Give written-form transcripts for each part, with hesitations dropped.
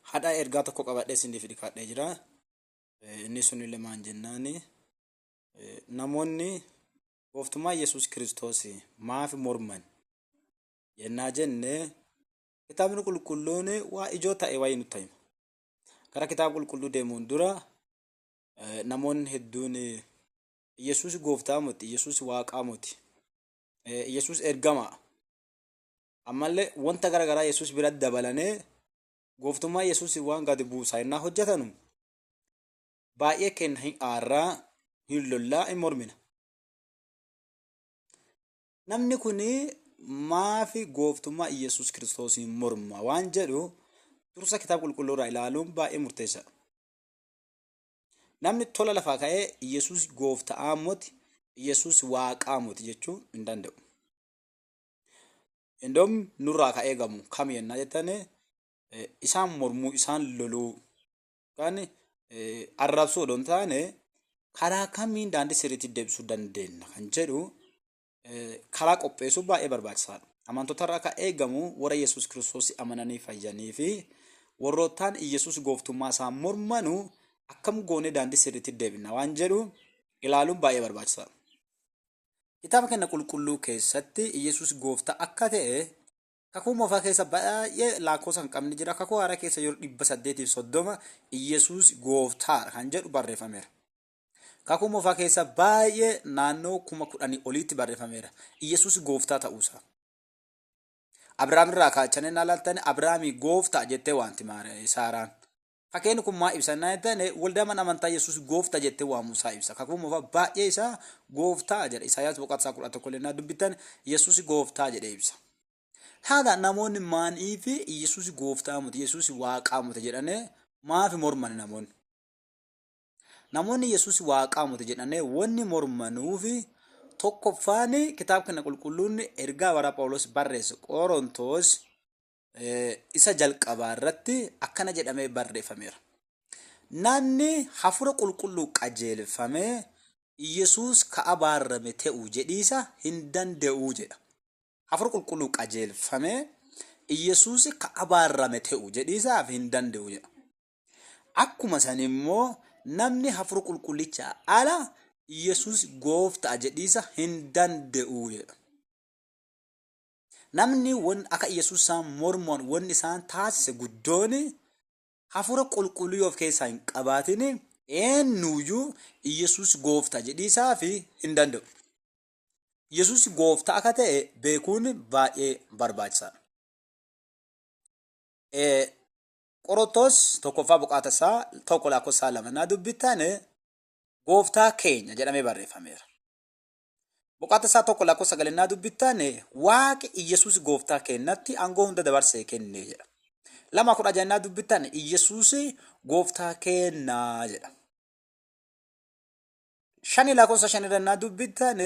Hadhaa ergaa tokko qabadhee isiniif dhiyaadhee jira. Inni sunillee maal jennaani namoonni gooftummaa Yesuus Kiristoos maaf morman yennaa jenne kitaabni qulqulluun waa ijoo ta'e wayii nutti hima. Gara kitaaba qulqulluu deemuun dura namoonni hedduun Yesuus gooftaa miti, Yesuus waaqaa miti, Yesuus ergamaa ammallee wanta garaagaraa Yesuus biratti dabalanee gooftummaa Yesuus waan gadi buusaa innaa hojjetanu baay'ee kenna hin aarraa hin lollaa hin mormina. Namni kun maafi gooftummaa Yesuus Kiristoosiin morma waan jedhu dursa kitaaba qulqulluu irraa ilaaluun baay'ee murteessaadha. Namni tola lafaa ka'ee Yesuus gooftaa miti, Yesuus waaqaa miti jechuu hin danda'u. Indoom nurraa ka'ee gamu kam yennaa jettane isaan mormuu isaan loluu kan arrabsuu odoo hin taane karaa kamiin daandii sirriitti deebisuu dandeenya kan jedhu karaa qopheessuu baay'ee barbaachisaadha. Amantoota irraa akka eegamu warra Yesuus Kiristoos amananii fayyanii fi warrootaan Yesuus gooftummaa isaa mormanu akkam goonee daandii sirriitti deebina waan jedhu ilaaluun baay'ee barbaachisaadha. Kitaaba keenya qulqulluu keessatti Yesuus gooftaa akka ta'e kakuu moofaa keessa baay'ee lakkoofsa hin qabne jira. Kakuu haaraa keessa yeroo 830 Yesuus gooftaa kan jedhu barreeffameera. Kakuu moofaa keessa baay'ee naannoo 10,000 oliitti barreeffameera Yesuus gooftaa ta'uusaa. Abrahaam irraa kaachanii ilaaltan Abrahaamii gooftaa jettee waanti Saaraan. Fakkeenya kun maa ibsa naa jettane waldaa mana amantaa Yesuus gooftaa jettee waamuusaa ibsa. Kakuu moofaa baay'ee isaa gooftaa jedha. Isaayaas boqonnaa 11 lennaa dubbitan Yesuus gooftaa jedhee ibsa. Haala namoonni maaniif Yesuus gooftaa miti, Yesuus waaqaa miti jedhanii maaf morman namoonni? Namoonni Yesuus waaqaa miti jedhanii wanni mormanuufi tokkoffaan kitaaba kana qulqulluun ergaa warra Phaawulos barreesse Qorontos isa jalqabaa irratti akkana jedhamee barreeffameera. Namni hafuura qulqulluu qajeelfamee Yesuus ka'abaarrame ta'uu jedhiisa hin danda'uu jedha. Hafuura qulqulluu qajeelfamee Yesuus ka'abaarrame ta'uu jedhiisaaf hin danda'u jedha. Akkuma san immoo namni hafuura qulqullicha ala Yesuus gooftaa jedhiisa hin danda'u jedha. Namni akka Yesuus isaan morman wanni isaan taasise guddoon hafuura qulqulluu of keessaa hin qabaatin eenyuyyuu Yesuus gooftaa jedhiisaaf hin danda'u. Yesuus gooftaa akka ta'e beekuun baay'ee barbaachisaadha. Qorontos tokkoffaa boqonnaa isaa tokko lakkoofsa 2 naa dubbitan gooftaa keenya jedhamee barreeffameera. Boqonnaa isaa tokko lakkoofsa 9 naa dubbitan waaqi Yesuus gooftaa keenyatti aangoo hunda dabarsee kennee jedha. 2:16 naa dubbitan Yesuus gooftaa keenyaa jedha. 5 lakkoofsa 5 naa dubbitan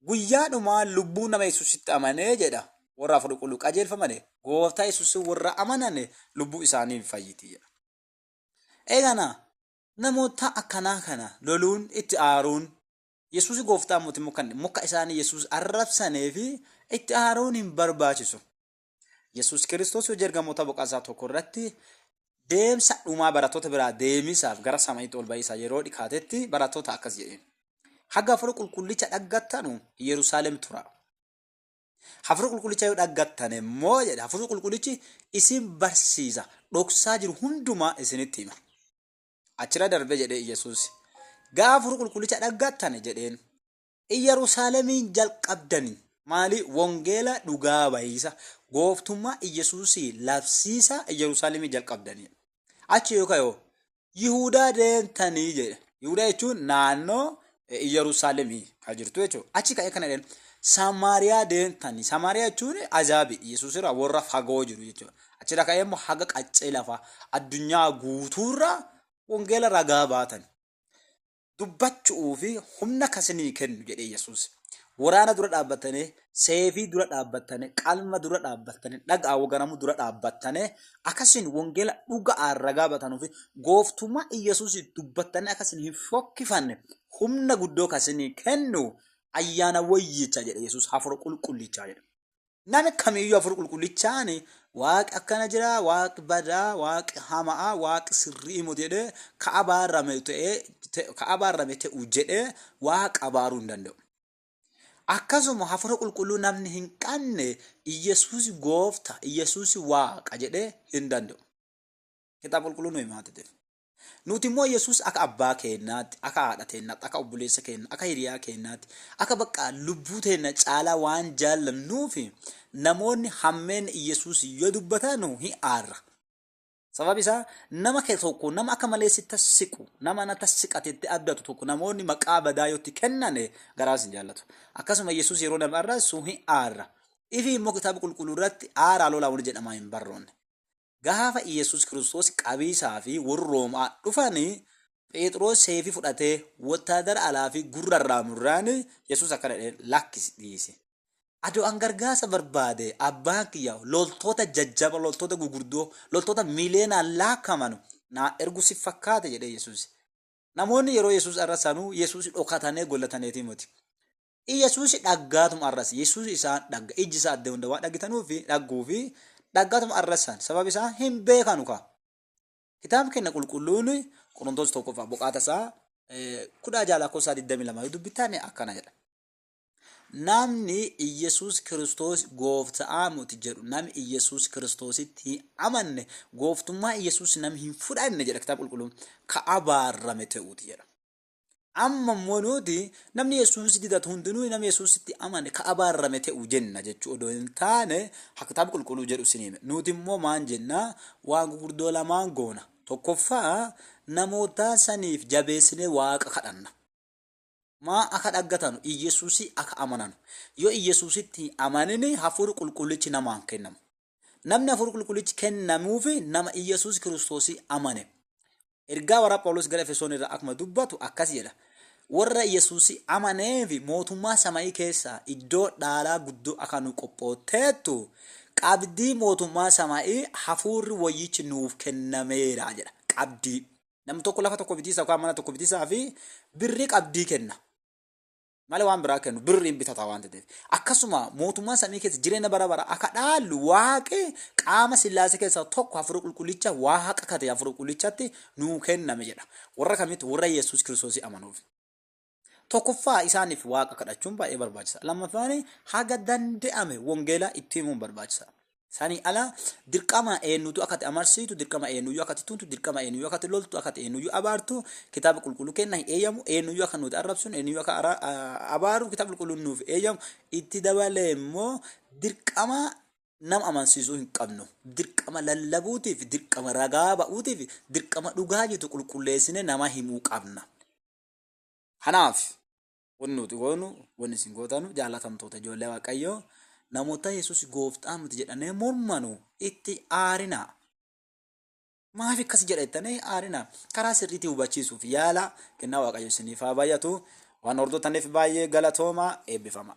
guyyaadhumaa lubbuu nama Yesuusitti amanee jedha. Warra hafuura qulqulluu qajeelfamane gooftaa Yesuus warra amanane lubbuu isaanii fayyiti jedha. Eegana namoota akkanaa kana loluun itti aaruun Yesuus gooftaa miti muka isaanii Yesuus arrabsanee fi itti aaruun hin barbaachisu. Yesuus Kiristoos hojii ergamoota boqonnaa tokko irratti deemsa dhumaa barattoota biraa deemisaaf gara sama'iitti ol ba'isaa yeroo dhikaatetti barattoota akkas jedheen. Haga hafuura qulqullicha dhaggattanu Yerusaalem tura. Hafuura qulqullicha yoo dhaggattan immoo jedha hafuura qulqullichi isin barsiisa dhoksaa jiru hundumaa isinitti hima. Achira darbe jedhee Yesuus gaafa hafuura qulqullicha dhaggattan jedheen Yerusaalemiin jalqabdani maali wangeela dhugaa bayiisa gooftummaa Yesuusii labsiisa Yerusaalemiin jalqabdani. Achi yoo Yihuudaa deemtanii jedhe. Yihuudaa jechuun naannoo Yerusaalemii kan jirtu jechuudha. Achi ka'ee kana jedhan Samaariyaa deemtanii. Samaariyaa jechuun azaabii Yesuus irraa warra fagoo jiru jechuudha. Achirra ka'ee immoo haga qaccee lafaa addunyaa guutuurraa wangeela ragaa baatan. Dubbachuu fi humna kasinii kennu jedhee Yesuus. Waraana dura dhaabbatanii, seefii dura dhaabbatanii, qalma dura dhaabbatanii, dhagaa waganamu dura dhaabbatanii akkasiin wangeela dhugaan ragaa batanuu fi gooftummaa Yesuus dubbatanii akkasiin hin fokkifanne humna guddoo kasinii kennu ayyaana wayyicha jedhe Yesuus hafuura qulqullichaa jedha. Nama kamiyyuu hafuura qulqullichaan waaqi akkana jira, waaqi badaa, waaqi hamaa, waaqi sirrii himu jedhee ka abaarame ta'u jedhee waaqa abaaruu hin danda'u. Akkasuma hafuura qulqulluu namni hin qabne Iyesuus goofta, Iyesuus waaqa jedhee hin danda'u. Kitaaba qulqulluu nuyi maatiif. Nuti immoo Yesuus akka abbaa keenyaatti, akka haadha keenyaatti, akka obboleessa keenyaatti, akka hiriyaa keenyaatti, akka bakka lubbuu teenya caalaa waan jaallannuufi namoonni hammeen Yesuus yoo dubbatan hin aarra. Sababni isaa nama tokko nama akka malee sitti siqu, nama natti siqatetti addatu tokko namoonni maqaa badaa yoo itti kennan garaas hin jaallatu. Akkasuma Yesuus yeroo nama arraasu hin aarra. Ifi immoo kitaaba qulqulluu irratti aaraa lolaa wani jedhamaa hin barroonne. Gaafa Yesuus Kiristoos qabiisaa fi warri Roomaa dhufanii Phexros seefii fudhatee wotaadara alaa fi gurrarraa murraani Yesuus akkana lakkisi dhiise. Adoo an gargaarsa barbaade abbaan kiyya loltoota jajjaba, loltoota gurguddoo, loltoota miileenaan laakkamanu naa ergu si fakkaate jedhee Yesuus. Namoonni yeroo Yesuus arrasanuu Yesuus dhokatanii gollataniiti miti. Yesuus dhaggaatuma arras, Yesuus isaan dhagga, ijji isaa adda hunda waan dhaggitanuuf dhagguu fi dhaggaatuma arrasan. Sababni isaa hin beekanu ka. Kitaaba keenya qulqulluun Qorontos tokkoffaa boqaata isaa 10:22 dubbitaane akkana jedha. Namni Iyesuus Kiristoos gooftaa muti jedhu namni Iyesuus Kiristoositti amanne gooftummaa Iyesuus namni hin fudhanne jedha kitaaba qulqulluun ka abaarame ta'uuti jedha. Amma immoo nuti namni Yesuus didatu hundinuu namni Yesuusitti amanne ka abaarame ta'uu jenna jechuu odoo hin taane kitaaba qulqulluu jedhu sinime. Nuti immoo maan jenna waan gurguddoo lamaan goona. Tokkoffaa namoota saniif jabeessinee waaqa kadhanna. Maa akka dhaggatanu Iyesuusii akka amananu. Yoo Iyesuusitti amanini hafuurri qulqullichi namaan kennamu. Namni hafuurri qulqullichi kennamuufi nama Iyesuus Kiristoosii amane. Ergaa warra Phaawulos gara Efesoon irraa akkuma dubbatu akkas jedha. Warra Iyesuusii amaneefi mootummaa samaayii keessaa iddoo dhaalaa guddoo akka nu qophooteettu qabdii mootummaa samaayii hafuurri wayyichi nuuf kennameera jedha. Qabdii. Namni tokko lafa tokko bitiisa yookaan mana tokko bitiisaa fi birrii qabdii kenna. Malee waan biraa kennu birriin bitata waan ta'eef. Akkasuma mootummaa samii keessa jireenya bara bara akka dhaalu waaqi qaama sillaasee keessaa tokko hafuura qulqullicha waaqa kate hafuura qulqullichatti nuu kenname jedha. Warra kamitti warra Yesuus Kiristoosii amanuuf. Tokkoffaa isaaniif waaqa kadhachuun baay'ee barbaachisa. Lammaffaan haga danda'ame wangeelaa itti himuun barbaachisa. Sani ala dirqama eenyutu akka amarsiitu, dirqama eenyuyyuu akka tuntu, dirqama eenyuyyuu akka loltu, akka eenyuyyuu abaartu kitaaba qulqulluu kenna hin eeyyamu, eenyuyyuu akka nuti arrabsuun, eenyuyyuu akka abaaru kitaaba qulqulluun nuuf eeyyamu. Itti dabalee immoo dirqama nama amansiisuu hin qabnu. Dirqama lallabuutiif, dirqama ragaa ba'uutiif, dirqama dhugaa jiru qulqulleessine nama himuu qabna. Kanaaf wanni nuti goonu, wanni isin gootanu jaalatamtoota ijoollee Waaqayyoo namoota Yesuus gooftaa miti jedhanii mormanu itti aarina. Maaf akkas jedhattanii aarina? Karaa sirriitti hubachiisuuf yaala kennaa Waaqayyo isiniif haa baay'atu. Waan hordofaniif baay'ee galatoomaa eebbifama.